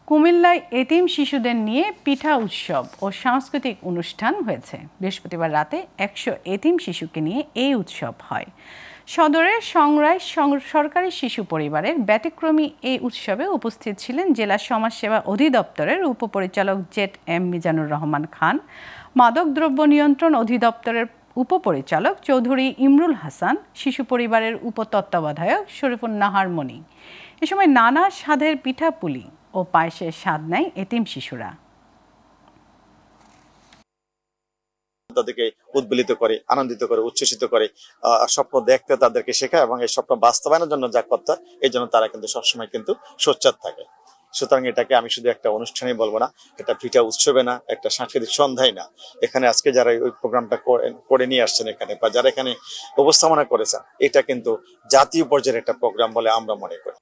কুমিল্লায় এতিম শিশুদের নিয়ে পিঠা উৎসব ও সাংস্কৃতিক অনুষ্ঠান হয়েছে। বৃহস্পতিবার রাতে ১০০ এতিম শিশুকে নিয়ে এই উৎসব হয়। সদরের সংরাই সরকারি শিশু পরিবারের ব্যতিক্রমী এই উৎসবে উপস্থিত ছিলেন জেলা সমাজসেবা অধিদপ্তরের উপপরিচালক জেড এম মিজানুর রহমান খান, মাদকদ্রব্য নিয়ন্ত্রণ অধিদপ্তরের উপপরিচালক চৌধুরী ইমরুল হাসান, শিশু পরিবারের উপতত্ত্বাবধায়ক শরীফুন নাহার মনি। এ সময় নানা স্বাদের পিঠাপুলি ও পায়েসের স্বাদ নেয় এতিম শিশুরা। তাদেরকে উদ্বেলিত করে, আনন্দিত করে, উচ্ছ্বসিত করে, স্বপ্ন দেখতে তাদেরকে শেখায় এবং এই স্বপ্ন বাস্তবায়নের জন্য যা করতে হয় এই জন্য তারা কিন্তু সবসময় কিন্তু সোচ্চার থাকে। সুতরাং এটাকে আমি শুধু একটা অনুষ্ঠানেই বলবো না, এটা পিঠা উৎসবে না, একটা সাংস্কৃতিক সন্ধ্যায় না। এখানে আজকে যারা ওই প্রোগ্রামটা করে নিয়ে আসছেন এখানে বা যারা এখানে উপস্থাপনা করেছেন, এটা কিন্তু জাতীয় পর্যায়ের একটা প্রোগ্রাম বলে আমরা মনে করি।